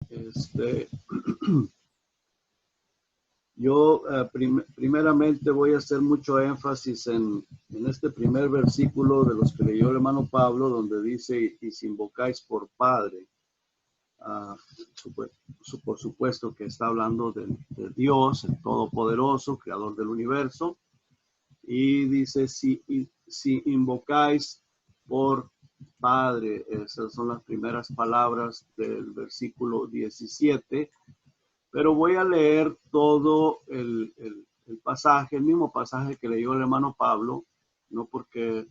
Este, yo primeramente voy a hacer mucho énfasis en este primer versículo de los que leyó el hermano Pablo, donde dice, y si invocáis por Padre. Por supuesto que está hablando de Dios, el Todopoderoso, Creador del universo. Y dice, si invocáis por Padre, esas son las primeras palabras del versículo 17. Pero voy a leer todo el pasaje, el mismo pasaje que leyó el hermano Pablo, no porque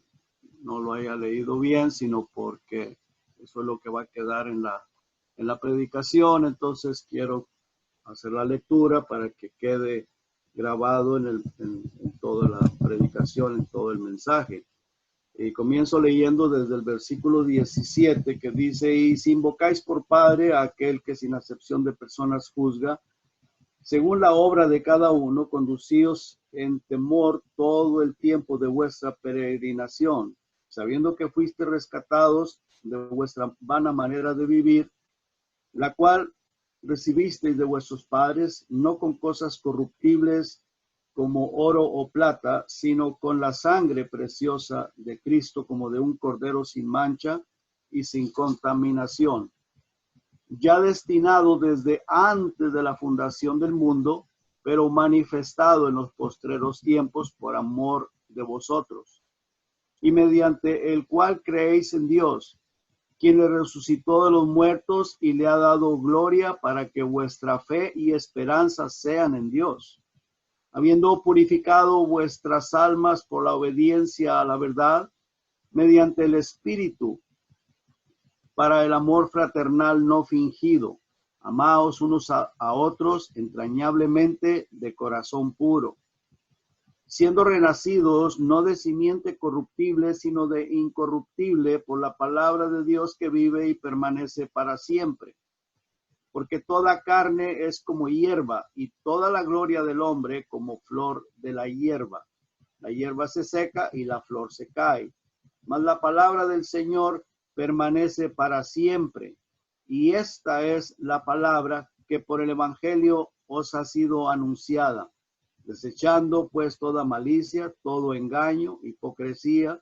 no lo haya leído bien, sino porque eso es lo que va a quedar en la predicación. Entonces quiero hacer la lectura para que quede grabado en toda la predicación, en todo el mensaje. Y comienzo leyendo desde el versículo 17 que dice, y si invocáis por Padre a aquel que sin acepción de personas juzga, según la obra de cada uno, conducíos en temor todo el tiempo de vuestra peregrinación, sabiendo que fuiste rescatados de vuestra vana manera de vivir, la cual recibisteis de vuestros padres, no con cosas corruptibles como oro o plata, sino con la sangre preciosa de Cristo, como de un cordero sin mancha y sin contaminación, ya destinado desde antes de la fundación del mundo, pero manifestado en los postreros tiempos por amor de vosotros, y mediante el cual creéis en Dios, quien le resucitó de los muertos y le ha dado gloria, para que vuestra fe y esperanza sean en Dios, habiendo purificado vuestras almas por la obediencia a la verdad, mediante el Espíritu, para el amor fraternal no fingido. Amaos unos a otros entrañablemente de corazón puro, siendo renacidos no de simiente corruptible, sino de incorruptible, por la palabra de Dios que vive y permanece para siempre. Porque toda carne es como hierba, y toda la gloria del hombre como flor de la hierba. La hierba se seca y la flor se cae, mas la palabra del Señor permanece para siempre. Y esta es la palabra que por el evangelio os ha sido anunciada, desechando pues toda malicia, todo engaño, hipocresía,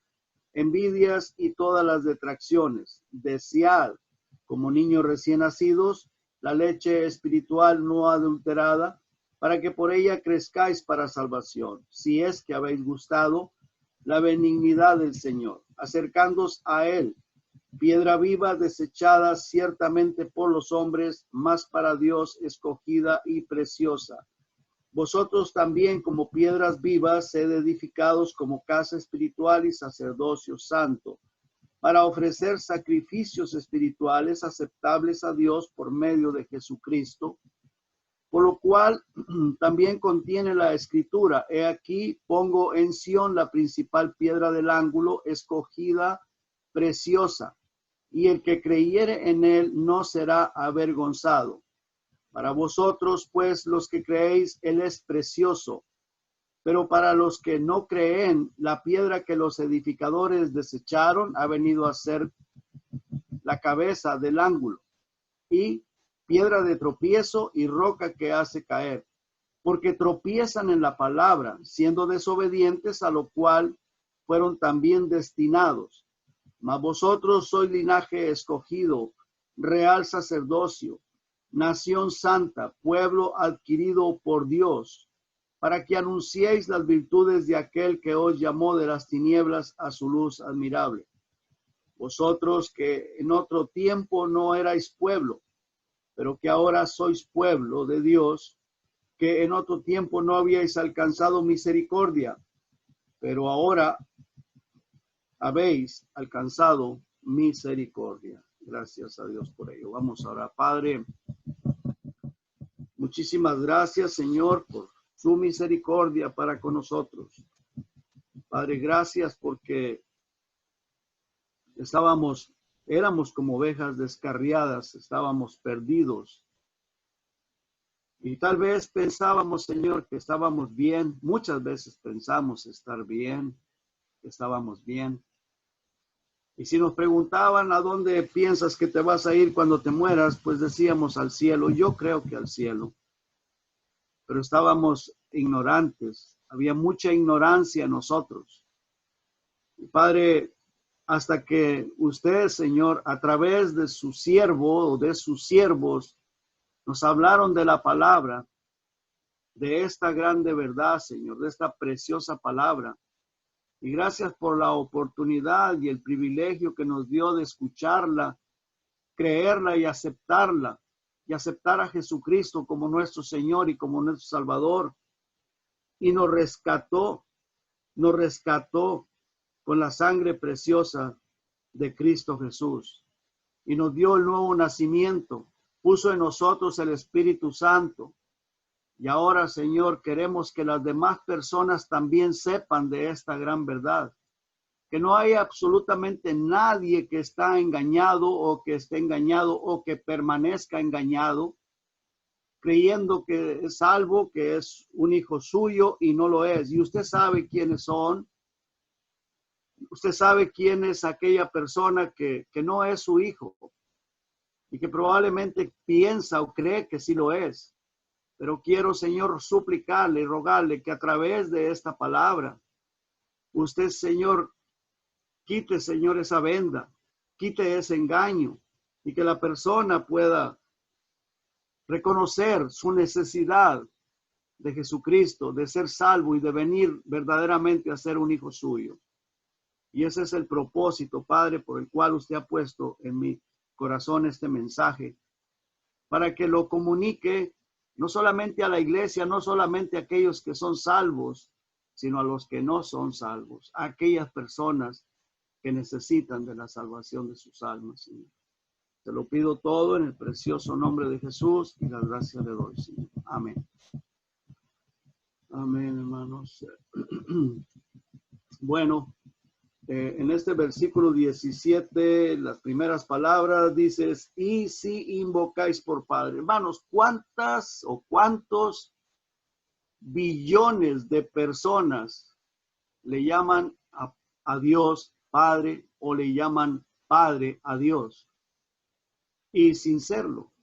envidias y todas las detracciones. Desead, como niños recién nacidos, la leche espiritual no adulterada, para que por ella crezcáis para salvación, si es que habéis gustado la benignidad del Señor, acercándoos a Él, piedra viva desechada ciertamente por los hombres, mas para Dios escogida y preciosa. Vosotros también, como piedras vivas, sed edificados como casa espiritual y sacerdocio santo, para ofrecer sacrificios espirituales aceptables a Dios por medio de Jesucristo, por lo cual también contiene la escritura: he aquí pongo en Sión la principal piedra del ángulo, escogida, preciosa, y el que creyere en él no será avergonzado. Para vosotros, pues, los que creéis, él es precioso, pero para los que no creen, la piedra que los edificadores desecharon ha venido a ser la cabeza del ángulo, y piedra de tropiezo y roca que hace caer, porque tropiezan en la palabra, siendo desobedientes, a lo cual fueron también destinados. Mas vosotros sois linaje escogido, real sacerdocio, nación santa, pueblo adquirido por Dios, para que anunciéis las virtudes de aquel que os llamó de las tinieblas a su luz admirable. Vosotros que en otro tiempo no erais pueblo, pero que ahora sois pueblo de Dios, que en otro tiempo no habíais alcanzado misericordia, pero ahora habéis alcanzado misericordia. Gracias a Dios por ello. Vamos a orar. Padre, muchísimas gracias, Señor, por su misericordia para con nosotros. Padre, gracias porque éramos como ovejas descarriadas, estábamos perdidos. Y tal vez pensábamos, Señor, que estábamos bien. Muchas veces pensamos estar bien, que estábamos bien. Y si nos preguntaban a dónde piensas que te vas a ir cuando te mueras, pues decíamos al cielo. Yo creo que al cielo. Pero estábamos ignorantes. Había mucha ignorancia en nosotros. Y Padre, hasta que usted, Señor, a través de su siervo o de sus siervos, nos hablaron de la palabra, de esta grande verdad, Señor, de esta preciosa palabra. Y gracias por la oportunidad y el privilegio que nos dio de escucharla, creerla y aceptarla. Y aceptar a Jesucristo como nuestro Señor y como nuestro Salvador. Y nos rescató con la sangre preciosa de Cristo Jesús. Y nos dio el nuevo nacimiento. Puso en nosotros el Espíritu Santo. Y ahora, Señor, queremos que las demás personas también sepan de esta gran verdad. Que no hay absolutamente nadie que está engañado o que esté engañado o que permanezca engañado, creyendo que es salvo, que es un hijo suyo y no lo es. Y usted sabe quiénes son. Usted sabe quién es aquella persona que no es su hijo y que probablemente piensa o cree que sí lo es. Pero quiero, Señor, suplicarle y rogarle que a través de esta palabra, usted, Señor, quite, Señor, esa venda, quite ese engaño y que la persona pueda reconocer su necesidad de Jesucristo, de ser salvo y de venir verdaderamente a ser un hijo suyo. Y ese es el propósito, Padre, por el cual usted ha puesto en mi corazón este mensaje, para que lo comunique no solamente a la iglesia, no solamente a aquellos que son salvos, sino a los que no son salvos, a aquellas personas que necesitan de la salvación de sus almas, Señor. Te lo pido todo en el precioso nombre de Jesús y las gracias le doy, Señor. Amén. Amén, hermanos. Bueno, en este versículo 17, las primeras palabras dices, y si invocáis por Padre. Hermanos, ¿cuántas o cuántos billones de personas le llaman a Dios Padre o le llaman Padre a Dios? Y sin serlo.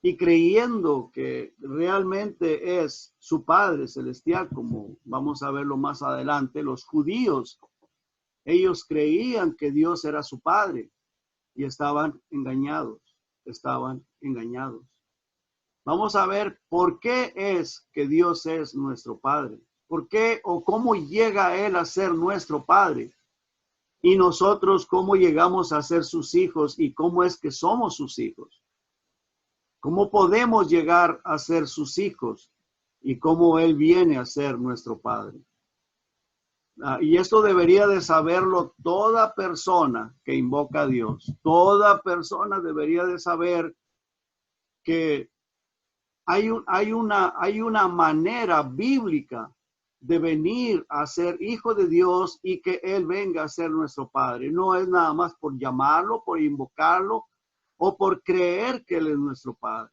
Y creyendo que realmente es su Padre celestial, como vamos a verlo más adelante, los judíos, ellos creían que Dios era su Padre y estaban engañados, Vamos a ver por qué es que Dios es nuestro Padre. ¿Por qué o cómo llega Él a ser nuestro Padre? Y nosotros cómo llegamos a ser sus hijos y cómo es que somos sus hijos. ¿Cómo podemos llegar a ser sus hijos y cómo Él viene a ser nuestro Padre? Y esto debería de saberlo toda persona que invoca a Dios. Toda persona debería de saber que hay una manera bíblica de venir a ser hijo de Dios y que Él venga a ser nuestro Padre. No es nada más por llamarlo, por invocarlo o por creer que Él es nuestro Padre.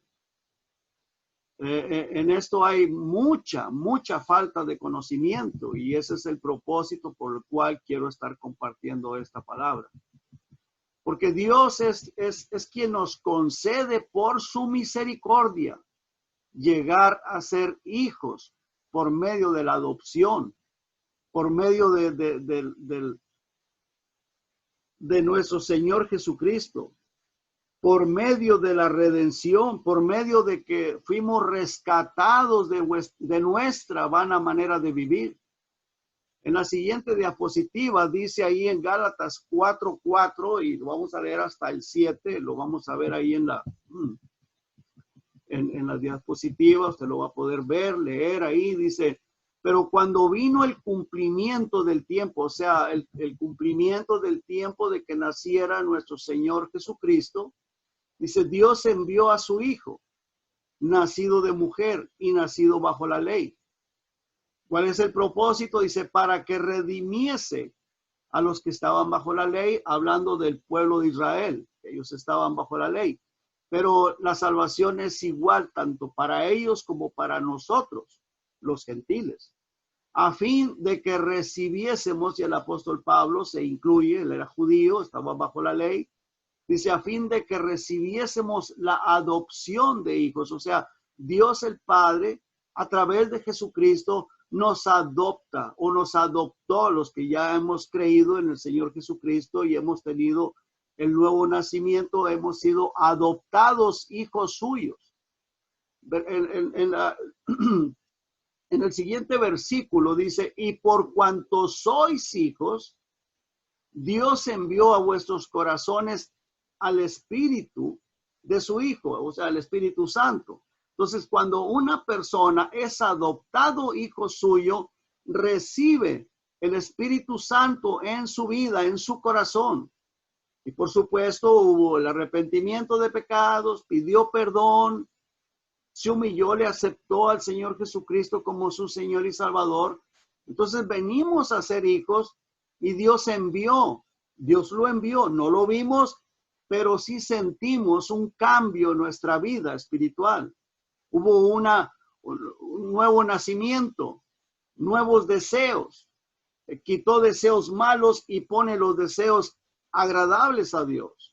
En esto hay mucha falta de conocimiento y ese es el propósito por el cual quiero estar compartiendo esta palabra. Porque Dios es quien nos concede por su misericordia llegar a ser hijos por medio de la adopción, por medio de nuestro Señor Jesucristo, por medio de la redención, por medio de que fuimos rescatados de nuestra vana manera de vivir. En la siguiente diapositiva dice ahí en Gálatas 4:4 y lo vamos a leer hasta el 7, lo vamos a ver ahí en la diapositiva, usted lo va a poder ver, leer ahí, dice, pero cuando vino el cumplimiento del tiempo, o sea, el cumplimiento del tiempo de que naciera nuestro Señor Jesucristo, dice, Dios envió a su Hijo, nacido de mujer y nacido bajo la ley. ¿Cuál es el propósito? Dice, para que redimiese a los que estaban bajo la ley, hablando del pueblo de Israel. Ellos estaban bajo la ley. Pero la salvación es igual tanto para ellos como para nosotros, los gentiles. a fin de que recibiésemos, y el apóstol Pablo se incluye, él era judío, estaba bajo la ley, dice, a fin de que recibiésemos la adopción de hijos, o sea, Dios el Padre, a través de Jesucristo, nos adopta o nos adoptó a los que ya hemos creído en el Señor Jesucristo y hemos tenido el nuevo nacimiento, hemos sido adoptados hijos suyos. En el siguiente versículo dice, y por cuanto sois hijos, Dios envió a vuestros corazones al Espíritu de su Hijo, o sea, el Espíritu Santo. Entonces, cuando una persona es adoptado hijo suyo, recibe el Espíritu Santo en su vida, en su corazón. Y por supuesto, hubo el arrepentimiento de pecados, pidió perdón, se humilló, le aceptó al Señor Jesucristo como su Señor y Salvador. Entonces venimos a ser hijos y Dios lo envió, no lo vimos, pero sí sentimos un cambio en nuestra vida espiritual. Hubo un nuevo nacimiento, nuevos deseos, quitó deseos malos y pone los deseos agradables a Dios.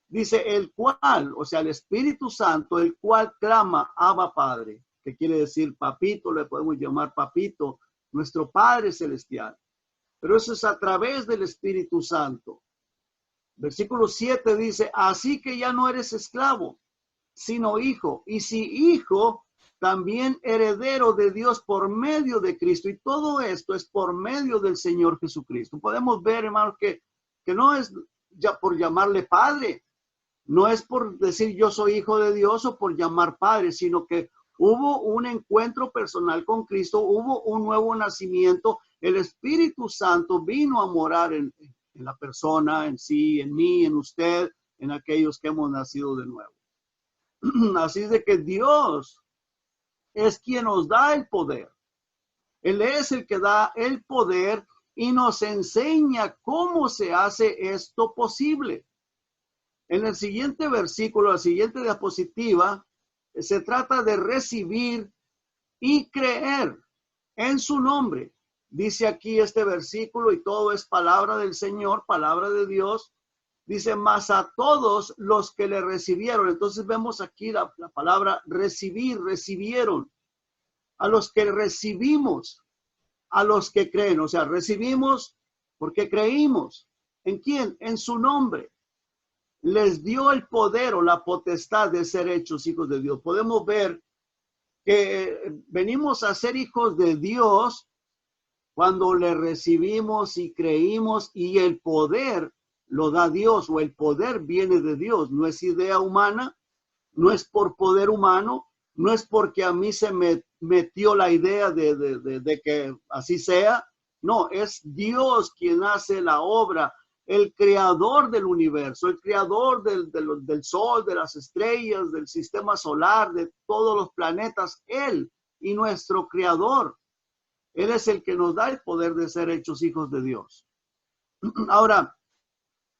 Dice el cual, o sea, el Espíritu Santo, el cual clama, Abba Padre, que quiere decir papito, le podemos llamar papito, nuestro Padre Celestial. Pero eso es a través del Espíritu Santo. Versículo 7 dice, así que ya no eres esclavo, sino hijo. Y si hijo, también heredero de Dios por medio de Cristo. Y todo esto es por medio del Señor Jesucristo. Podemos ver, hermanos, que no es ya por llamarle Padre. No es por decir yo soy hijo de Dios o por llamar padre, sino que hubo un encuentro personal con Cristo, hubo un nuevo nacimiento. El Espíritu Santo vino a morar en la persona, en sí, en mí, en usted, en aquellos que hemos nacido de nuevo. Así es de que Dios es quien nos da el poder. Él es el que da el poder y nos enseña cómo se hace esto posible. En el siguiente versículo, la siguiente diapositiva, se trata de recibir y creer en su nombre. Dice aquí este versículo, y todo es palabra del Señor, palabra de Dios. Dice, mas a todos los que le recibieron. Entonces vemos aquí la palabra recibir, recibieron. A los que recibimos, a los que creen. O sea, recibimos porque creímos. ¿En quién? En su nombre. Les dio el poder o la potestad de ser hechos hijos de Dios. Podemos ver que venimos a ser hijos de Dios cuando le recibimos y creímos, y el poder lo da Dios, o el poder viene de Dios. No es idea humana, no es por poder humano, no es porque a mí se me metió la idea de que así sea. No, es Dios quien hace la obra. El creador del universo, el creador del sol, de las estrellas, del sistema solar, de todos los planetas, Él y nuestro creador. Él es el que nos da el poder de ser hechos hijos de Dios. Ahora,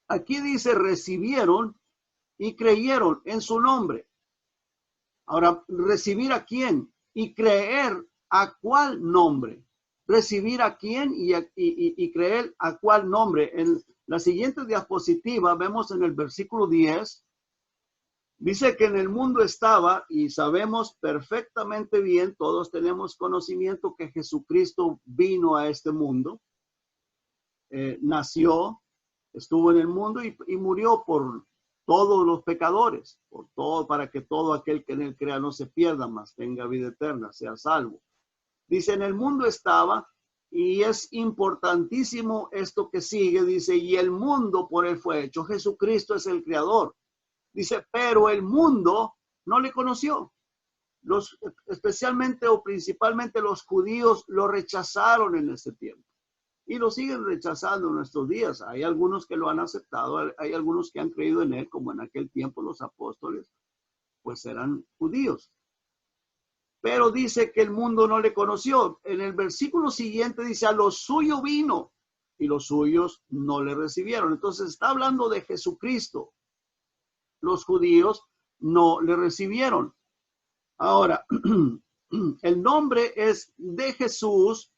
aquí dice recibieron y creyeron en su nombre. Ahora, ¿recibir a quién? Y creer a cuál nombre. Recibir a quién y creer a cuál nombre. En la siguiente diapositiva vemos en el versículo 10, dice que en el mundo estaba, y sabemos perfectamente bien, todos tenemos conocimiento que Jesucristo vino a este mundo, nació, estuvo en el mundo y murió por todos los pecadores, por todo, para que todo aquel que en él crea no se pierda, mas tenga vida eterna, sea salvo. Dice, en el mundo estaba, y es importantísimo esto que sigue, dice, y el mundo por él fue hecho. Jesucristo es el creador. Dice, pero el mundo no le conoció. Especialmente o principalmente los judíos lo rechazaron en ese tiempo. Y lo siguen rechazando en nuestros días. Hay algunos que lo han aceptado, hay algunos que han creído en él, como en aquel tiempo los apóstoles, pues eran judíos. Pero dice que el mundo no le conoció. En el versículo siguiente dice, a lo suyo vino y los suyos no le recibieron. Entonces está hablando de Jesucristo. Los judíos no le recibieron. Ahora, el nombre es de Jesús,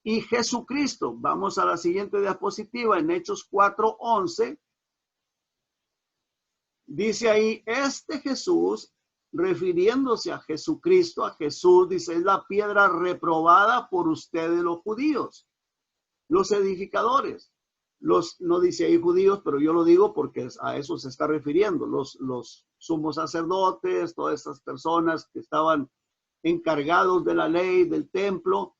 y Jesucristo. Vamos a la siguiente diapositiva, en Hechos 4:11. Dice ahí, este Jesús, refiriéndose a Jesucristo, a Jesús, dice, es la piedra reprobada por ustedes los judíos, los edificadores. No dice ahí judíos, pero yo lo digo porque a eso se está refiriendo. Los sumos sacerdotes, todas esas personas que estaban encargados de la ley, del templo,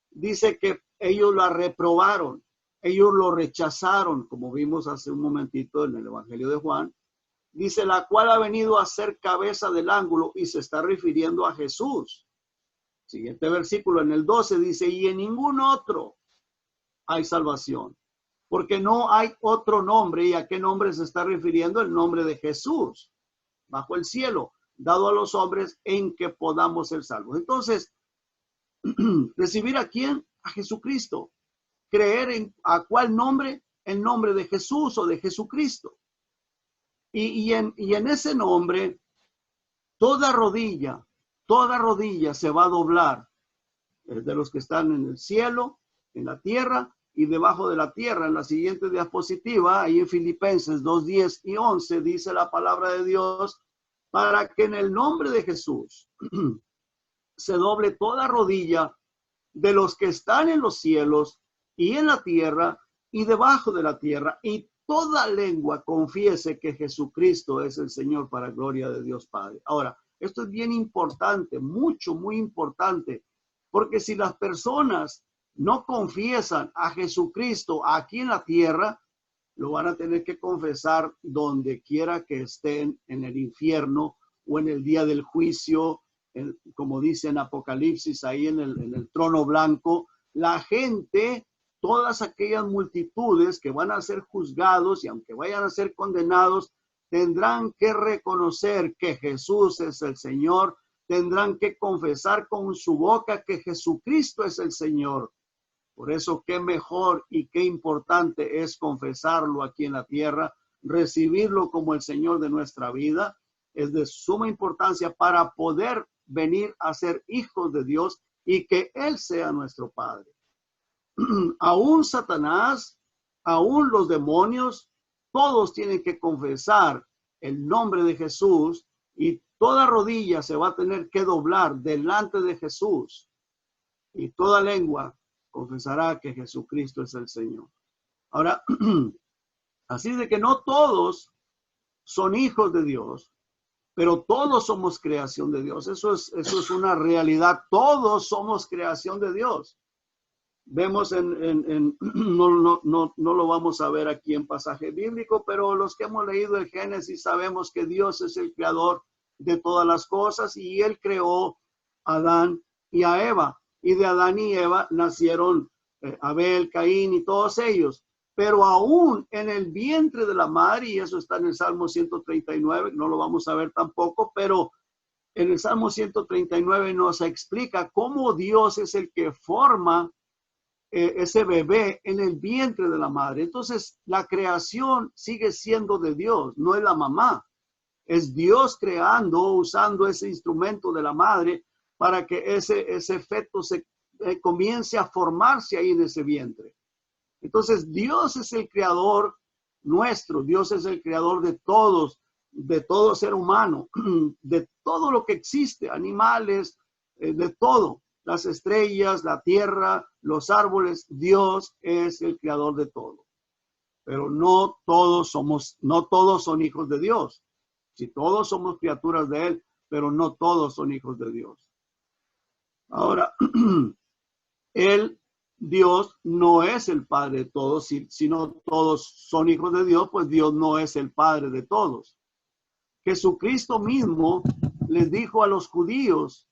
dice que ellos la reprobaron, ellos lo rechazaron, como vimos hace un momentito en el Evangelio de Juan. Dice, la cual ha venido a ser cabeza del ángulo, y se está refiriendo a Jesús. Siguiente versículo, en el 12 dice, y en ningún otro hay salvación, porque no hay otro nombre. ¿Y a qué nombre se está refiriendo? El nombre de Jesús, bajo el cielo, dado a los hombres, en que podamos ser salvos. Entonces, recibir a quién? A Jesucristo. Creer en a cuál nombre, el nombre de Jesús o de Jesucristo. Y en ese nombre, toda rodilla se va a doblar, de los que están en el cielo, en la tierra y debajo de la tierra. En la siguiente diapositiva, ahí en Filipenses 2:10 y 11, dice la palabra de Dios, para que en el nombre de Jesús se doble toda rodilla de los que están en los cielos y en la tierra y debajo de la tierra, y toda lengua confiese que Jesucristo es el Señor, para gloria de Dios Padre. Ahora, esto es bien importante, muy importante, porque si las personas no confiesan a Jesucristo aquí en la tierra, lo van a tener que confesar donde quiera que estén, en el infierno o en el día del juicio, como dice en Apocalipsis, ahí en el trono blanco. La gente, todas aquellas multitudes que van a ser juzgados, y aunque vayan a ser condenados, tendrán que reconocer que Jesús es el Señor, tendrán que confesar con su boca que Jesucristo es el Señor. Por eso, qué mejor y qué importante es confesarlo aquí en la tierra, recibirlo como el Señor de nuestra vida. Es de suma importancia para poder venir a ser hijos de Dios y que Él sea nuestro Padre. Aún Satanás, aún los demonios, todos tienen que confesar el nombre de Jesús, y toda rodilla se va a tener que doblar delante de Jesús, y toda lengua confesará que Jesucristo es el Señor. Ahora, así de que no todos son hijos de Dios, pero todos somos creación de Dios. Eso es una realidad. Todos somos creación de Dios. Vemos no lo vamos a ver aquí en pasaje bíblico, pero los que hemos leído el Génesis sabemos que Dios es el creador de todas las cosas, y Él creó a Adán y a Eva. Y de Adán y Eva nacieron Abel, Caín y todos ellos. Pero aún en el vientre de la madre, y eso está en el Salmo 139, no lo vamos a ver tampoco, pero en el Salmo 139 nos explica cómo Dios es el que forma ese bebé en el vientre de la madre. Entonces, la creación sigue siendo de Dios, no es la mamá. Es Dios creando, usando ese instrumento de la madre para que ese feto se comience a formarse ahí en ese vientre. Entonces, Dios es el creador nuestro, Dios es el creador de todos, de todo ser humano, de todo lo que existe, animales, de todo, las estrellas, la tierra, los árboles. Dios es el creador de todo. Pero no todos son hijos de Dios. Si todos somos criaturas de Él, pero no todos son hijos de Dios. Ahora, Dios no es el Padre de todos. Si no todos son hijos de Dios, pues Dios no es el Padre de todos. Jesucristo mismo les dijo a los judíos,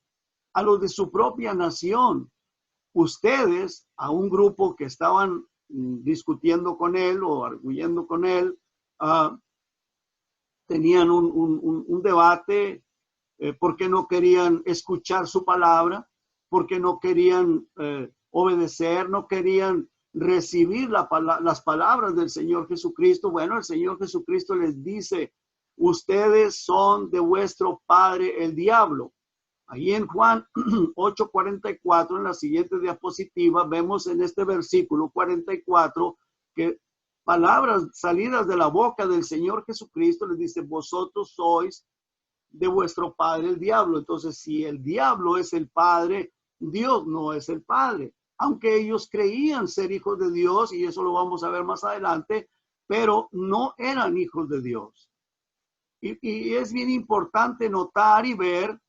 a los de su propia nación, ustedes, a un grupo que estaban discutiendo con él o arguyendo con él, tenían un debate porque no querían escuchar su palabra, porque no querían obedecer, no querían recibir las palabras del Señor Jesucristo. Bueno, el Señor Jesucristo les dice, ustedes son de vuestro padre el diablo, Ahí en Juan 8:44, en la siguiente diapositiva, vemos en este versículo 44 que palabras salidas de la boca del Señor Jesucristo les dice, vosotros sois de vuestro padre el diablo. Entonces, si el diablo es el padre, Dios no es el padre. Aunque ellos creían ser hijos de Dios, y eso lo vamos a ver más adelante, pero no eran hijos de Dios. Y es bien importante notar y ver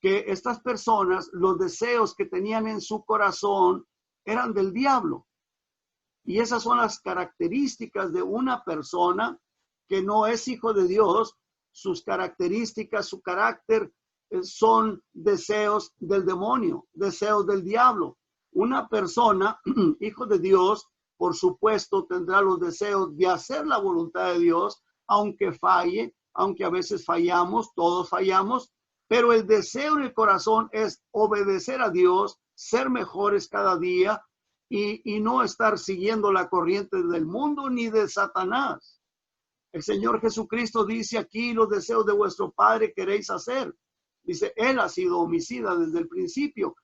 que estas personas, los deseos que tenían en su corazón eran del diablo. Y esas son las características de una persona que no es hijo de Dios. Sus características, su carácter son deseos del demonio, deseos del diablo. Una persona, hijo de Dios, por supuesto, tendrá los deseos de hacer la voluntad de Dios, aunque falle, aunque a veces fallamos, todos fallamos, pero el deseo en el corazón es obedecer a Dios, ser mejores cada día y no estar siguiendo la corriente del mundo ni de Satanás. El Señor Jesucristo dice aquí, los deseos de vuestro Padre queréis hacer. Dice, Él ha sido homicida desde el principio.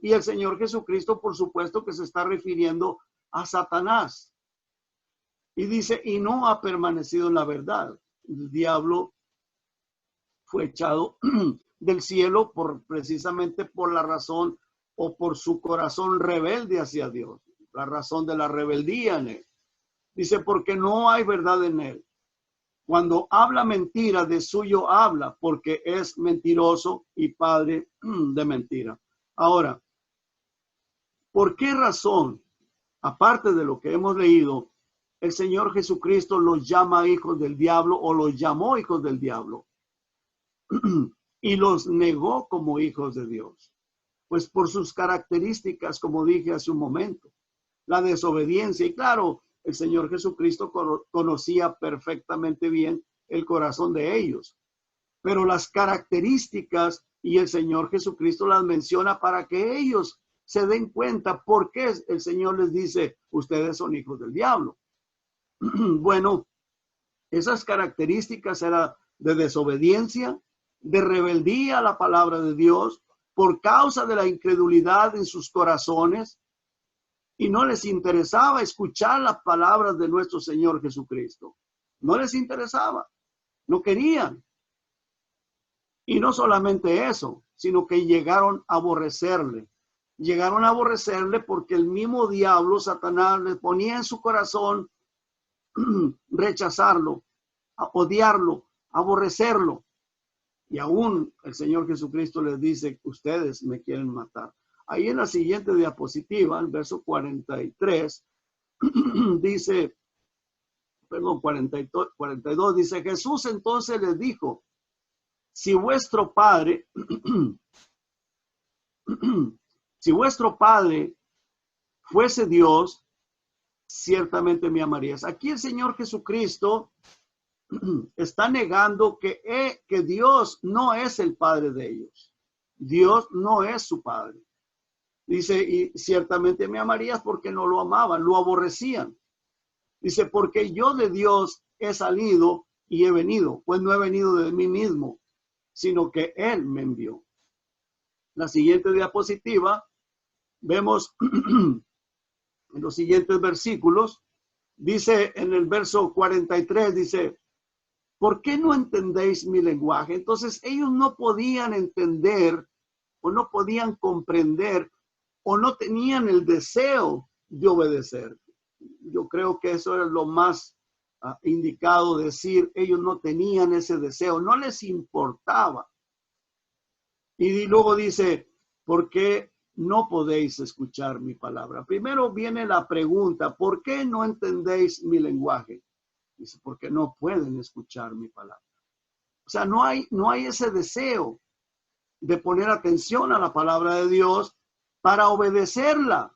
Y el Señor Jesucristo, por supuesto, que se está refiriendo a Satanás. Y dice, y no ha permanecido en la verdad. El diablo fue echado del cielo precisamente por la razón o por su corazón rebelde hacia Dios. La razón de la rebeldía en él. Dice, porque no hay verdad en él. Cuando habla mentira, de suyo habla, porque es mentiroso y padre de mentira. Ahora, ¿por qué razón, aparte de lo que hemos leído, el Señor Jesucristo los llama hijos del diablo o los llamó hijos del diablo? Y los negó como hijos de Dios. Pues por sus características, como dije hace un momento, la desobediencia. Y claro, el Señor Jesucristo conocía perfectamente bien el corazón de ellos. Pero las características, y el Señor Jesucristo las menciona para que ellos se den cuenta por qué el Señor les dice, ustedes son hijos del diablo. Bueno, esas características eran de desobediencia, de rebeldía a la palabra de Dios, por causa de la incredulidad en sus corazones, y no les interesaba escuchar las palabras de nuestro Señor Jesucristo. No les interesaba, no querían. Y no solamente eso, sino que llegaron a aborrecerle. Llegaron a aborrecerle porque el mismo diablo, Satanás, les ponía en su corazón rechazarlo, odiarlo, aborrecerlo. Y aún el Señor Jesucristo les dice, ustedes me quieren matar. Ahí en la siguiente diapositiva, el verso 43, dice, perdón, 42, dice, Jesús entonces les dijo, si vuestro Padre, si vuestro Padre fuese Dios, ciertamente me amarías. Aquí el Señor Jesucristo está negando que Dios no es el Padre de ellos. Dios no es su Padre. Dice, y ciertamente me amarías porque no lo amaban, lo aborrecían. Dice, porque yo de Dios he salido y he venido, pues no he venido de mí mismo, sino que Él me envió. La siguiente diapositiva, vemos en los siguientes versículos, dice en el verso 43, dice, ¿por qué no entendéis mi lenguaje? Entonces ellos no podían entender o no podían comprender o no tenían el deseo de obedecer. Yo creo que eso era lo más indicado decir, ellos no tenían ese deseo, no les importaba. Y luego dice, ¿por qué no podéis escuchar mi palabra? Primero viene la pregunta, ¿por qué no entendéis mi lenguaje? Dice, porque no pueden escuchar mi palabra. O sea, no hay ese deseo de poner atención a la palabra de Dios para obedecerla.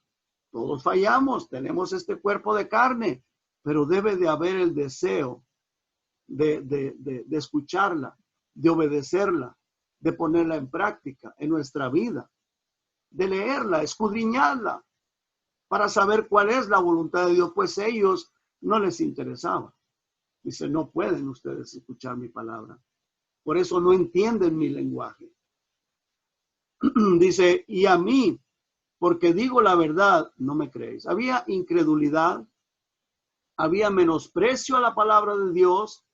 Todos fallamos, tenemos este cuerpo de carne, pero debe de haber el deseo de escucharla, de obedecerla, de ponerla en práctica en nuestra vida, de leerla, escudriñarla, para saber cuál es la voluntad de Dios, pues a ellos no les interesaba. Dice, no pueden ustedes escuchar mi palabra. Por eso no entienden mi lenguaje. Dice, y a mí, porque digo la verdad, no me creéis. Había incredulidad, había menosprecio a la palabra de Dios.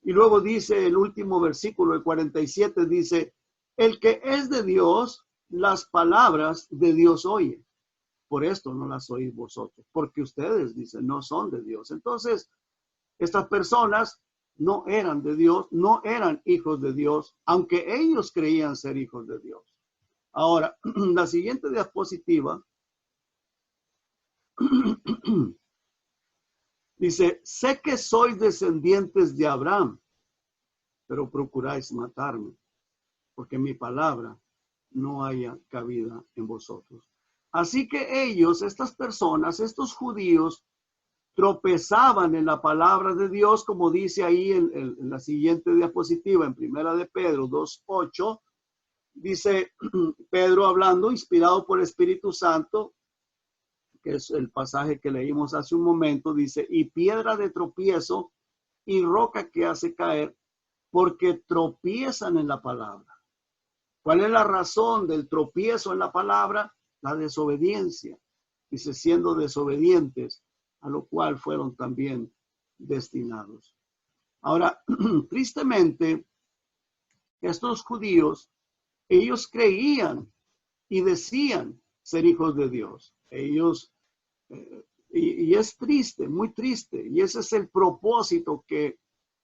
Y luego dice el último versículo, el 47, dice, el que es de Dios, las palabras de Dios oye. Por esto no las oís vosotros, porque ustedes, dicen, no son de Dios. Entonces, estas personas no eran de Dios, no eran hijos de Dios, aunque ellos creían ser hijos de Dios. Ahora, la siguiente diapositiva dice, sé que sois descendientes de Abraham, pero procuráis matarme, porque mi palabra no haya cabida en vosotros. Así que ellos, estas personas, estos judíos, tropezaban en la palabra de Dios, como dice ahí en la siguiente diapositiva, en Primera de Pedro 2:8, dice Pedro hablando, inspirado por el Espíritu Santo, que es el pasaje que leímos hace un momento, dice, y piedra de tropiezo y roca que hace caer, porque tropiezan en la palabra. ¿Cuál es la razón del tropiezo en la palabra? La desobediencia. Dice, siendo desobedientes, a lo cual fueron también destinados. Ahora, tristemente, estos judíos, ellos creían y decían ser hijos de Dios. Ellos, y es triste, muy triste, y ese es el propósito, que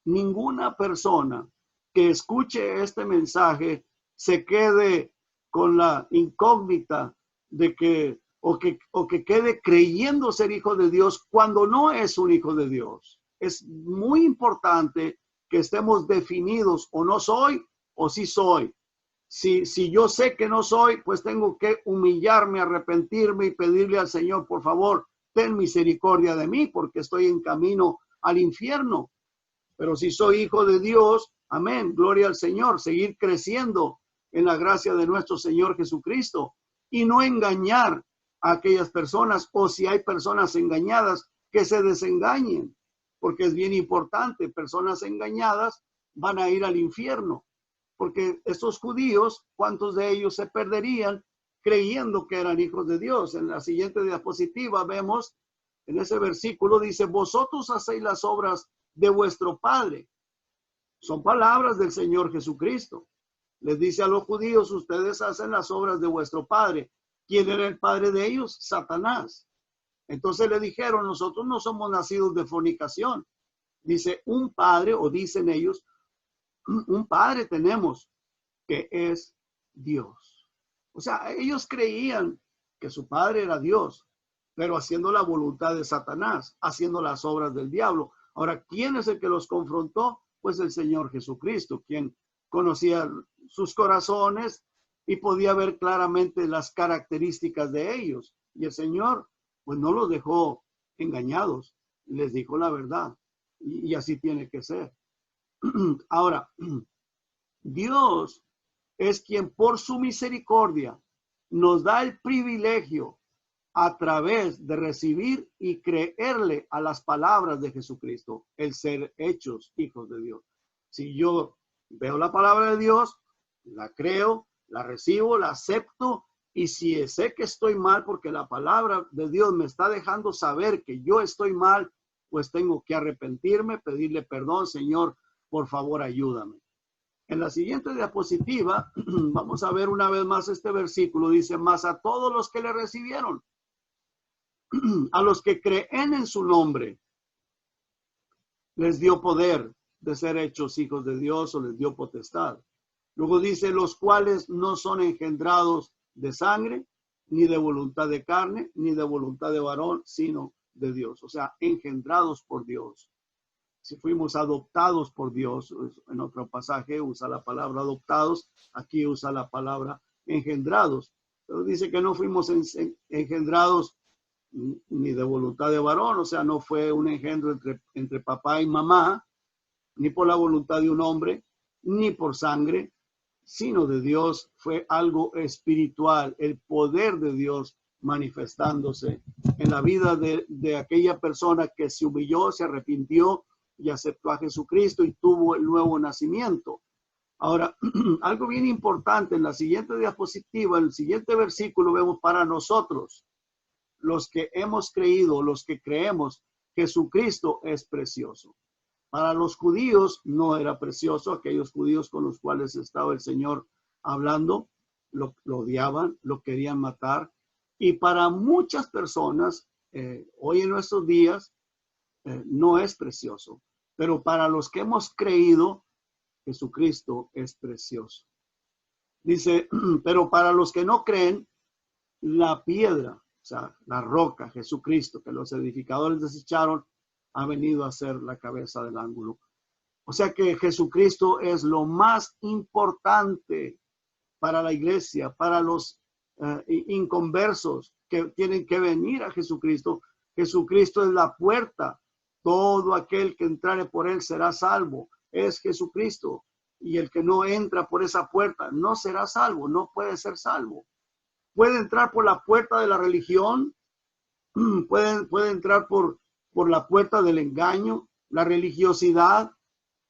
ninguna persona que escuche este mensaje se quede con la incógnita de que o que quede creyendo ser hijo de Dios cuando no es un hijo de Dios. Es muy importante que estemos definidos, o no soy o sí soy. Si yo sé que no soy, pues tengo que humillarme, arrepentirme y pedirle al Señor, por favor, ten misericordia de mí, porque estoy en camino al infierno. Pero si soy hijo de Dios, amén, gloria al Señor, seguir creciendo en la gracia de nuestro Señor Jesucristo y no engañar a aquellas personas, o si hay personas engañadas, que se desengañen, porque es bien importante. Personas engañadas van a ir al infierno, porque estos judíos, ¿cuántos de ellos se perderían creyendo que eran hijos de Dios? En la siguiente diapositiva vemos, en ese versículo dice, vosotros hacéis las obras de vuestro padre. Son palabras del Señor Jesucristo. Les dice a los judíos, ustedes hacen las obras de vuestro padre. ¿Quién era el padre de ellos? Satanás. Entonces le dijeron, nosotros no somos nacidos de fornicación. Dice, un padre, o dicen ellos, un padre tenemos, que es Dios. O sea, ellos creían que su padre era Dios, pero haciendo la voluntad de Satanás, haciendo las obras del diablo. Ahora, ¿quién es el que los confrontó? Pues el Señor Jesucristo, quien conocía sus corazones y podía ver claramente las características de ellos. Y el Señor, pues no los dejó engañados, les dijo la verdad. Y así tiene que ser. Ahora, Dios es quien por su misericordia nos da el privilegio a través de recibir y creerle a las palabras de Jesucristo, el ser hechos hijos de Dios. Si yo veo la palabra de Dios, la creo, la recibo, la acepto, y si sé que estoy mal porque la palabra de Dios me está dejando saber que yo estoy mal, pues tengo que arrepentirme, pedirle perdón, Señor, por favor, ayúdame. En la siguiente diapositiva vamos a ver una vez más este versículo. Dice, mas a todos los que le recibieron, a los que creen en su nombre, les dio poder de ser hechos hijos de Dios, o les dio potestad. Luego dice, los cuales no son engendrados de sangre, ni de voluntad de carne, ni de voluntad de varón, sino de Dios. O sea, engendrados por Dios. Si fuimos adoptados por Dios, en otro pasaje usa la palabra adoptados, aquí usa la palabra engendrados. Pero dice que no fuimos engendrados ni de voluntad de varón, o sea, no fue un engendro entre papá y mamá, ni por la voluntad de un hombre, ni por sangre, sino de Dios. Fue algo espiritual, el poder de Dios manifestándose en la vida de aquella persona que se humilló, se arrepintió y aceptó a Jesucristo y tuvo el nuevo nacimiento. Ahora, algo bien importante en la siguiente diapositiva, en el siguiente versículo, vemos para nosotros, los que hemos creído, los que creemos, Jesucristo es precioso. Para los judíos no era precioso, aquellos judíos con los cuales estaba el Señor hablando, lo odiaban, lo querían matar. Y para muchas personas, hoy en nuestros días, no es precioso. Pero para los que hemos creído, Jesucristo es precioso. Dice, pero para los que no creen, la piedra, o sea, la roca, Jesucristo, que los edificadores desecharon, ha venido a ser la cabeza del ángulo. O sea que Jesucristo es lo más importante para la iglesia, para los inconversos que tienen que venir a Jesucristo. Jesucristo es la puerta. Todo aquel que entrare por él será salvo. Es Jesucristo. Y el que no entra por esa puerta no será salvo, no puede ser salvo. Puede entrar por la puerta de la religión, puede entrar por la puerta del engaño, la religiosidad,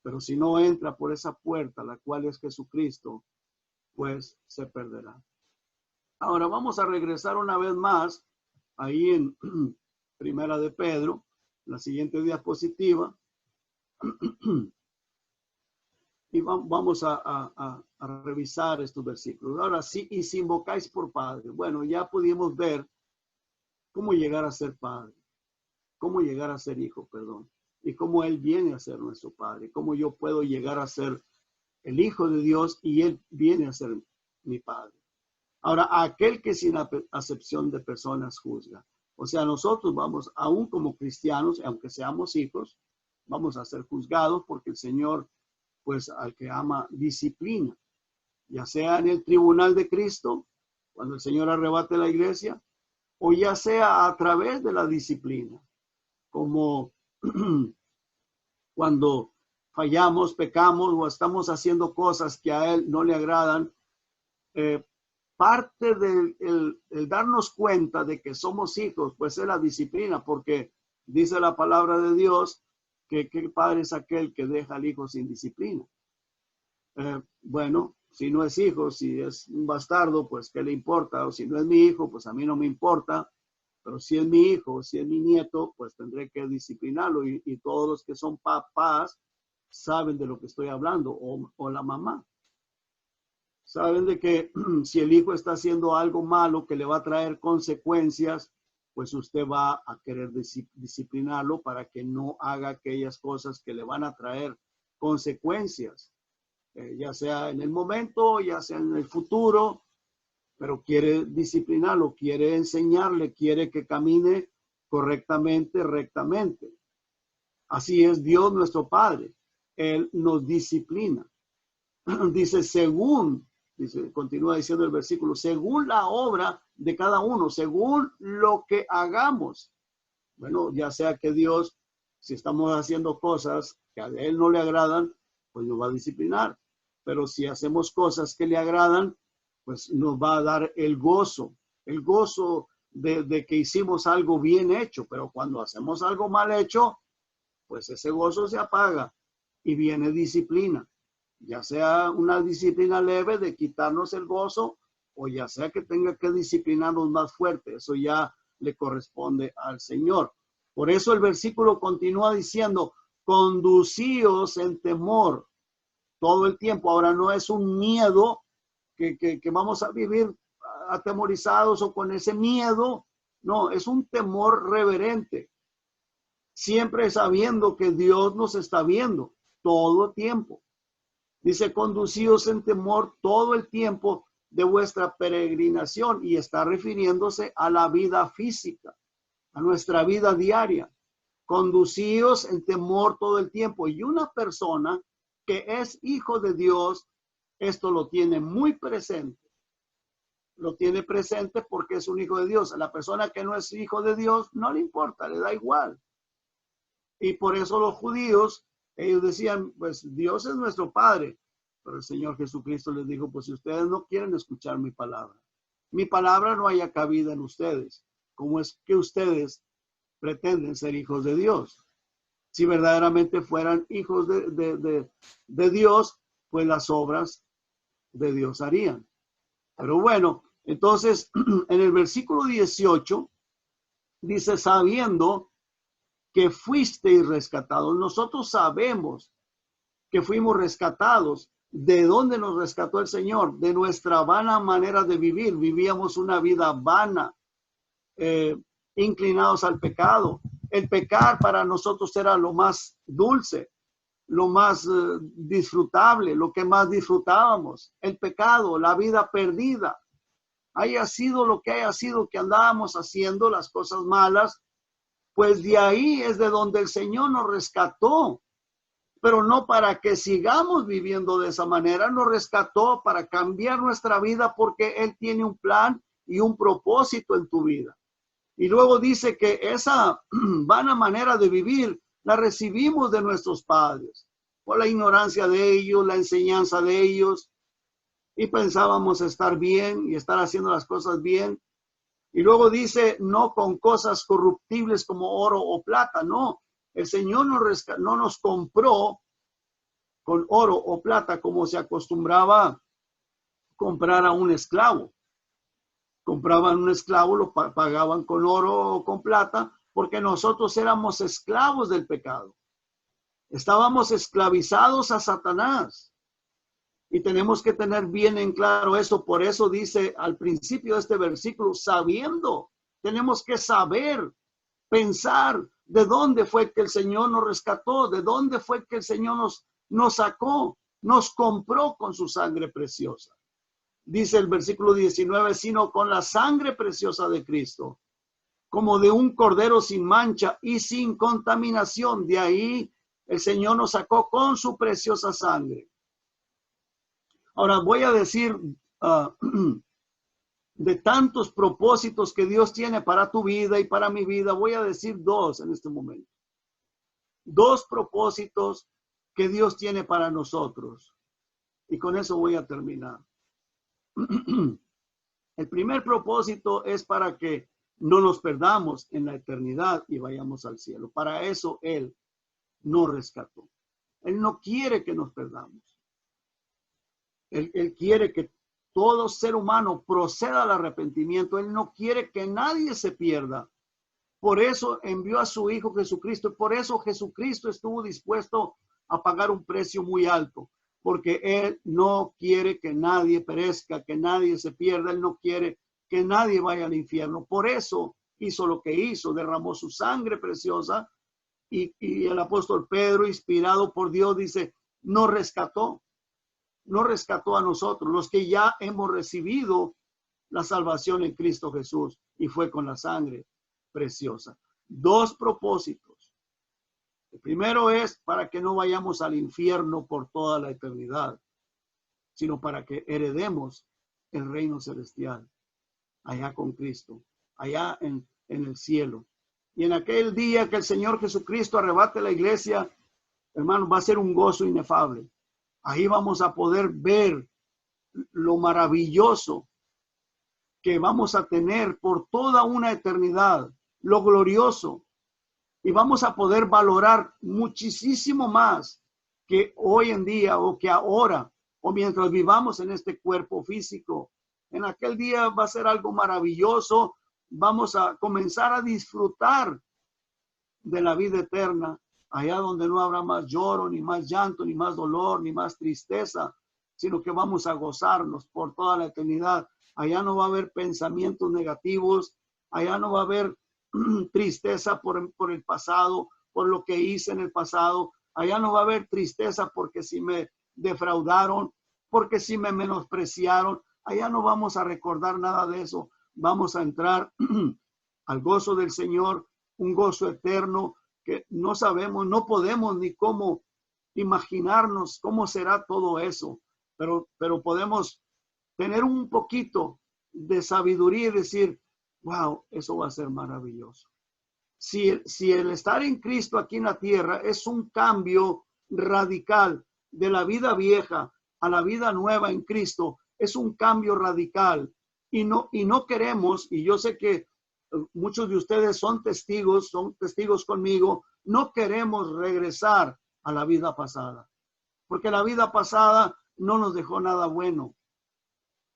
pero si no entra por esa puerta, la cual es Jesucristo, pues se perderá. Ahora vamos a regresar una vez más ahí en Primera de Pedro, la siguiente diapositiva. Y vamos a revisar estos versículos. Ahora sí, y si invocáis por Padre. Bueno, ya pudimos ver cómo llegar a ser Padre, cómo llegar a ser hijo, perdón, y cómo Él viene a ser nuestro Padre, cómo yo puedo llegar a ser el Hijo de Dios y Él viene a ser mi Padre. Ahora, aquel que sin acepción de personas juzga. O sea, nosotros vamos, aún como cristianos, aunque seamos hijos, vamos a ser juzgados porque el Señor, pues al que ama, disciplina. Ya sea en el tribunal de Cristo, cuando el Señor arrebate la iglesia, o ya sea a través de la disciplina, como cuando fallamos, pecamos o estamos haciendo cosas que a Él no le agradan. Parte del el darnos cuenta de que somos hijos, pues es la disciplina, porque dice la palabra de Dios que el padre es aquel que deja al hijo sin disciplina. Bueno, si no es hijo, si es un bastardo, pues ¿qué le importa? O si no es mi hijo, pues a mí no me importa. Pero si es mi hijo, si es mi nieto, pues tendré que disciplinarlo. Y todos los que son papás saben de lo que estoy hablando, o la mamá. Saben de que si el hijo está haciendo algo malo que le va a traer consecuencias, pues usted va a querer disciplinarlo para que no haga aquellas cosas que le van a traer consecuencias, ya sea en el momento, ya sea en el futuro, pero quiere disciplinarlo, quiere enseñarle, quiere que camine correctamente, rectamente. Así es Dios nuestro Padre. Él nos disciplina. Dice, continúa diciendo el versículo, según la obra de cada uno, según lo que hagamos. Bueno, ya sea que Dios, si estamos haciendo cosas que a Él no le agradan, pues nos va a disciplinar. Pero si hacemos cosas que le agradan, pues nos va a dar el gozo de que hicimos algo bien hecho. Pero cuando hacemos algo mal hecho, pues ese gozo se apaga y viene disciplina. Ya sea una disciplina leve de quitarnos el gozo, o ya sea que tenga que disciplinarnos más fuerte. Eso ya le corresponde al Señor. Por eso el versículo continúa diciendo, conducíos en temor todo el tiempo. Ahora no es un miedo que vamos a vivir atemorizados o con ese miedo. No, es un temor reverente. Siempre sabiendo que Dios nos está viendo todo el tiempo. Dice, conducíos en temor todo el tiempo de vuestra peregrinación, y está refiriéndose a la vida física, a nuestra vida diaria. Conducíos en temor todo el tiempo. Y una persona que es hijo de Dios, esto lo tiene muy presente. Lo tiene presente porque es un hijo de Dios. A la persona que no es hijo de Dios no le importa, le da igual. Y por eso los judíos, ellos decían, pues Dios es nuestro Padre. Pero el Señor Jesucristo les dijo, pues si ustedes no quieren escuchar mi palabra no haya cabida en ustedes. ¿Cómo es que ustedes pretenden ser hijos de Dios? Si verdaderamente fueran hijos de Dios, pues las obras de Dios harían. Pero bueno, entonces en el versículo 18 dice, sabiendo que fuisteis rescatados. Nosotros sabemos que fuimos rescatados. ¿De dónde nos rescató el Señor? De nuestra vana manera de vivir. Vivíamos una vida vana, inclinados al pecado. El pecar para nosotros era lo más dulce, lo más disfrutable, lo que más disfrutábamos. El pecado, la vida perdida. Haya sido lo que haya sido que andábamos haciendo, las cosas malas, pues de ahí es de donde el Señor nos rescató. Pero no para que sigamos viviendo de esa manera, nos rescató para cambiar nuestra vida porque Él tiene un plan y un propósito en tu vida. Y luego dice que esa vana manera de vivir la recibimos de nuestros padres, por la ignorancia de ellos, la enseñanza de ellos, y pensábamos estar bien y estar haciendo las cosas bien. Y luego dice, no con cosas corruptibles como oro o plata, no. El Señor no nos compró con oro o plata como se acostumbraba comprar a un esclavo. Compraban un esclavo, lo pagaban con oro o con plata, porque nosotros éramos esclavos del pecado. Estábamos esclavizados a Satanás. Y tenemos que tener bien en claro eso. Por eso dice al principio de este versículo, sabiendo, tenemos que saber, pensar de dónde fue que el Señor nos rescató, de dónde fue que el Señor nos sacó, nos compró con su sangre preciosa. Dice el versículo 19, sino con la sangre preciosa de Cristo, como de un cordero sin mancha y sin contaminación. De ahí el Señor nos sacó con su preciosa sangre. Ahora voy a decir de tantos propósitos que Dios tiene para tu vida y para mi vida, voy a decir dos en este momento. Dos propósitos que Dios tiene para nosotros. Y con eso voy a terminar. El primer propósito es para que no nos perdamos en la eternidad y vayamos al cielo. Para eso Él nos rescató. Él no quiere que nos perdamos. Él quiere que todo ser humano proceda al arrepentimiento. Él no quiere que nadie se pierda. Por eso envió a su Hijo Jesucristo. Por eso Jesucristo estuvo dispuesto a pagar un precio muy alto. Porque Él no quiere que nadie perezca, que nadie se pierda. Él no quiere que nadie vaya al infierno. Por eso hizo lo que hizo. Derramó su sangre preciosa. Y el apóstol Pedro, inspirado por Dios, dice, nos rescató a nosotros, los que ya hemos recibido la salvación en Cristo Jesús, y fue con la sangre preciosa. Dos propósitos. El primero es para que no vayamos al infierno por toda la eternidad, sino para que heredemos el reino celestial, allá con Cristo, allá en el cielo. Y en aquel día que el Señor Jesucristo arrebate la iglesia, hermanos, va a ser un gozo inefable. Ahí vamos a poder ver lo maravilloso que vamos a tener por toda una eternidad, lo glorioso. Y vamos a poder valorar muchísimo más que hoy en día o que ahora o mientras vivamos en este cuerpo físico. En aquel día va a ser algo maravilloso. Vamos a comenzar a disfrutar de la vida eterna, allá donde no habrá más lloro, ni más llanto, ni más dolor, ni más tristeza, sino que vamos a gozarnos por toda la eternidad. Allá no va a haber pensamientos negativos, allá no va a haber tristeza por el pasado, por lo que hice en el pasado. Allá no va a haber tristeza porque si me defraudaron, porque si me menospreciaron. Allá no vamos a recordar nada de eso. Vamos a entrar al gozo del Señor, un gozo eterno que no sabemos, no podemos ni cómo imaginarnos cómo será todo eso, pero podemos tener un poquito de sabiduría y decir, wow, eso va a ser maravilloso. Si el estar en Cristo aquí en la tierra es un cambio radical de la vida vieja a la vida nueva en Cristo, es un cambio radical y no queremos, y yo sé que muchos de ustedes son testigos conmigo, no queremos regresar a la vida pasada. porque la vida pasada no nos dejó nada bueno.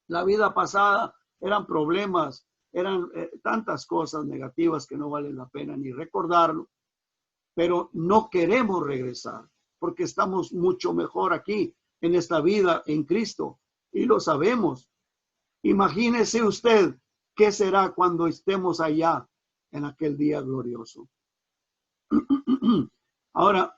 La vida pasada eran problemas, eran tantas cosas negativas que no vale la pena ni recordarlo, pero no queremos regresar porque estamos mucho mejor aquí en esta vida en Cristo y lo sabemos. Imagínese usted qué será cuando estemos allá en aquel día glorioso. Ahora,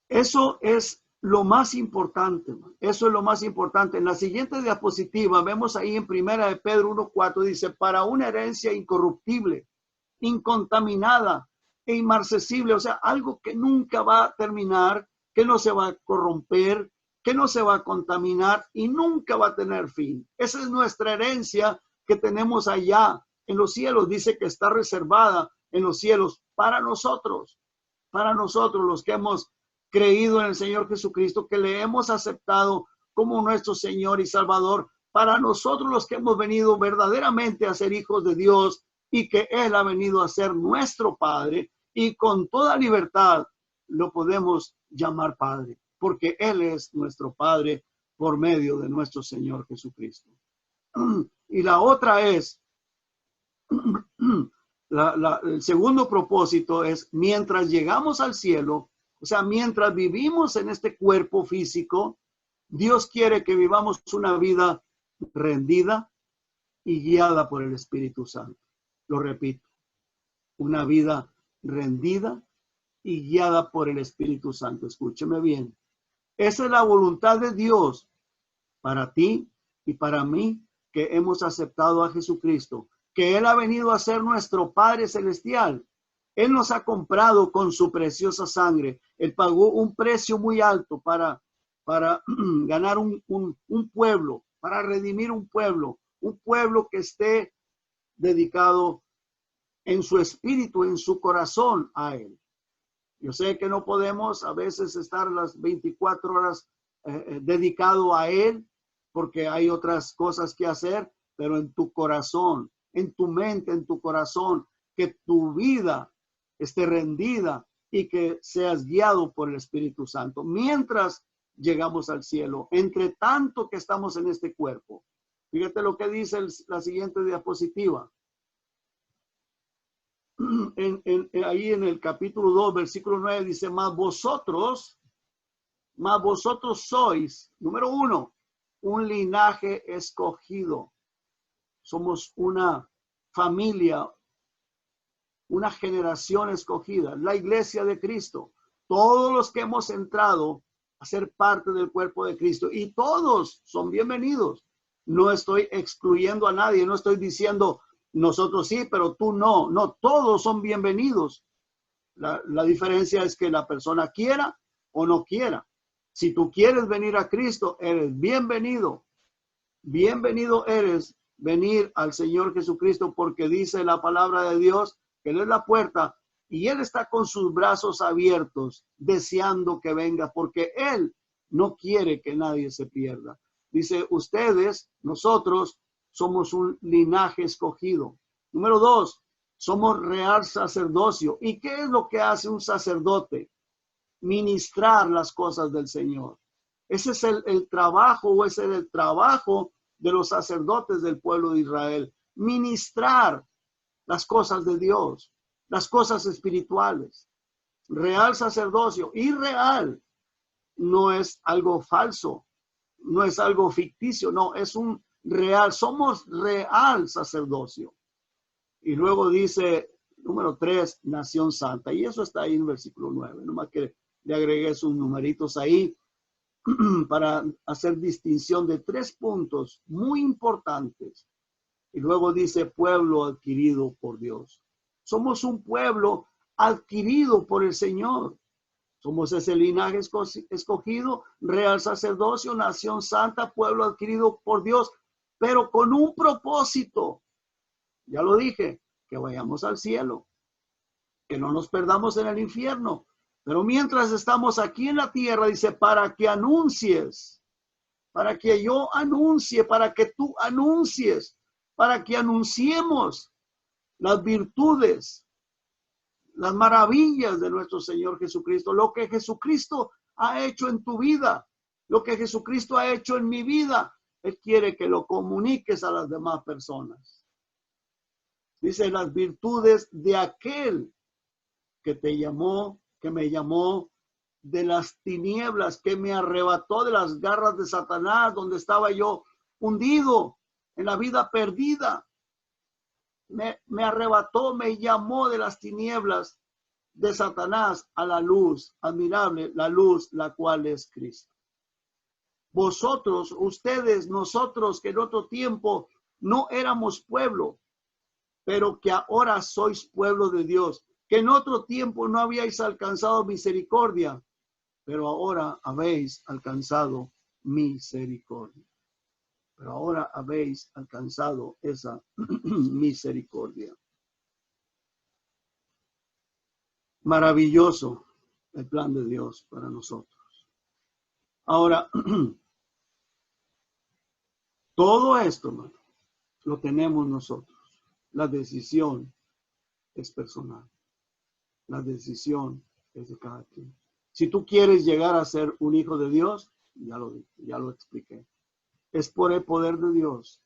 eso es lo más importante. Eso es lo más importante. En la siguiente diapositiva vemos ahí en Primera de Pedro 1:4 dice, para una herencia incorruptible, incontaminada e inmarcesible, o sea, algo que nunca va a terminar, que no se va a corromper, que no se va a contaminar y nunca va a tener fin. Esa es nuestra herencia que tenemos allá en los cielos. Dice que está reservada en los cielos para nosotros los que hemos creído en el Señor Jesucristo, que le hemos aceptado como nuestro Señor y Salvador, para nosotros los que hemos venido verdaderamente a ser hijos de Dios y que Él ha venido a ser nuestro Padre y con toda libertad lo podemos llamar Padre, porque Él es nuestro Padre por medio de nuestro Señor Jesucristo. Y la otra es, el segundo propósito es, mientras llegamos al cielo, o sea, mientras vivimos en este cuerpo físico, Dios quiere que vivamos una vida rendida y guiada por el Espíritu Santo. Lo repito, una vida rendida y guiada por el Espíritu Santo. Escúcheme bien. Esa es la voluntad de Dios para ti y para mí, que hemos aceptado a Jesucristo, que Él ha venido a ser nuestro Padre Celestial. Él nos ha comprado con su preciosa sangre. Él pagó un precio muy alto para ganar un pueblo, para redimir un pueblo que esté dedicado en su espíritu, en su corazón a Él. Yo sé que no podemos a veces estar las 24 horas dedicado a Él, porque hay otras cosas que hacer, pero en tu corazón, en tu mente, en tu corazón, que tu vida esté rendida y que seas guiado por el Espíritu Santo mientras llegamos al cielo, entre tanto que estamos en este cuerpo. Fíjate lo que dice la siguiente diapositiva. Ahí en el capítulo 2, versículo 9 dice, mas vosotros sois, número 1, un linaje escogido. Somos una familia, una generación escogida, la iglesia de Cristo. Todos los que hemos entrado a ser parte del cuerpo de Cristo y todos son bienvenidos. No estoy excluyendo a nadie, no estoy diciendo nosotros sí, pero tú no. No, todos son bienvenidos. La diferencia es que la persona quiera o no quiera. Si tú quieres venir a Cristo, eres bienvenido. Bienvenido eres venir al Señor Jesucristo, porque dice la palabra de Dios que Él es la puerta y Él está con sus brazos abiertos deseando que venga, porque Él no quiere que nadie se pierda. Dice, ustedes, nosotros, somos un linaje escogido. Número 2, somos real sacerdocio. ¿Y qué es lo que hace un sacerdote? Ministrar las cosas del Señor. Ese es el trabajo, o ese es el trabajo de los sacerdotes del pueblo de Israel. Ministrar las cosas de Dios, las cosas espirituales. Real sacerdocio. Y real no es algo falso, no es algo ficticio, no, es un real. Somos real sacerdocio. Y luego dice, número 3, nación santa. Y eso está ahí en el versículo 9. Nomás que le agregué sus numeritos ahí para hacer distinción de 3 puntos muy importantes. Y luego dice, pueblo adquirido por Dios. Somos un pueblo adquirido por el Señor. Somos ese linaje escogido, real sacerdocio, nación santa, pueblo adquirido por Dios, pero con un propósito. Ya lo dije, que vayamos al cielo, que no nos perdamos en el infierno. Pero mientras estamos aquí en la tierra, dice, para que anuncies, para que yo anuncie, para que tú anuncies, para que anunciemos las virtudes, las maravillas de nuestro Señor Jesucristo, lo que Jesucristo ha hecho en tu vida, lo que Jesucristo ha hecho en mi vida. Él quiere que lo comuniques a las demás personas. Dice las virtudes de aquel que te llamó, que me llamó de las tinieblas, que me arrebató de las garras de Satanás, donde estaba yo hundido en la vida perdida. Me arrebató, me llamó de las tinieblas de Satanás a la luz admirable, la luz, la cual es Cristo. Vosotros, ustedes, nosotros, que en otro tiempo no éramos pueblo, pero que ahora sois pueblo de Dios, que en otro tiempo no habíais alcanzado misericordia, pero ahora habéis alcanzado misericordia. Pero ahora habéis alcanzado esa misericordia. Maravilloso el plan de Dios para nosotros. Ahora, todo esto, hermano, lo tenemos nosotros. La decisión es personal. La decisión es de cada quien. Si tú quieres llegar a ser un hijo de Dios, ya lo expliqué. Es por el poder de Dios.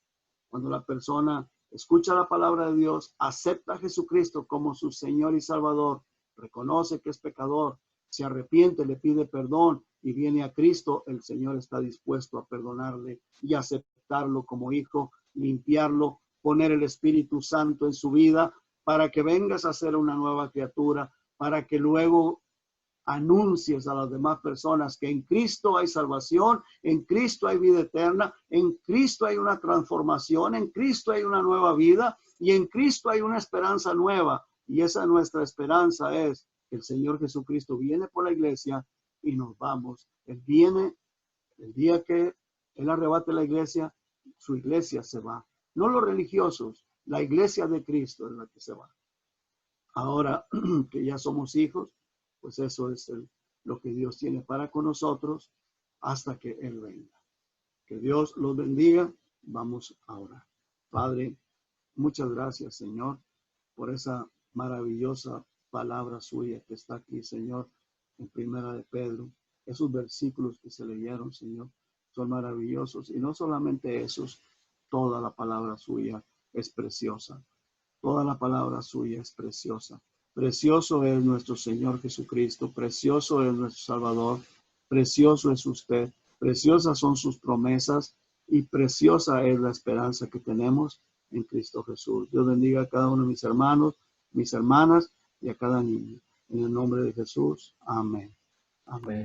Cuando la persona escucha la palabra de Dios, acepta a Jesucristo como su Señor y Salvador, reconoce que es pecador, se arrepiente, le pide perdón y viene a Cristo, el Señor está dispuesto a perdonarle y aceptarlo como hijo, limpiarlo, poner el Espíritu Santo en su vida para que vengas a ser una nueva criatura, para que luego anuncies a las demás personas que en Cristo hay salvación, en Cristo hay vida eterna, en Cristo hay una transformación, en Cristo hay una nueva vida y en Cristo hay una esperanza nueva. Y esa nuestra esperanza es que el Señor Jesucristo viene por la iglesia y nos vamos. Él viene el día que Él arrebate la iglesia, su iglesia se va. No los religiosos, la iglesia de Cristo es la que se va. Ahora que ya somos hijos, pues eso es lo que Dios tiene para con nosotros hasta que Él venga. Que Dios los bendiga. Vamos a orar. Padre, muchas gracias, Señor, por esa maravillosa palabra suya que está aquí, Señor, en Primera de Pedro. Esos versículos que se leyeron, Señor, son maravillosos. Y no solamente esos, toda la palabra suya es preciosa. Toda la palabra suya es preciosa. Precioso es nuestro Señor Jesucristo, precioso es nuestro Salvador, precioso es usted, preciosas son sus promesas y preciosa es la esperanza que tenemos en Cristo Jesús. Dios bendiga a cada uno de mis hermanos, mis hermanas y a cada niño. En el nombre de Jesús, amén. Amén.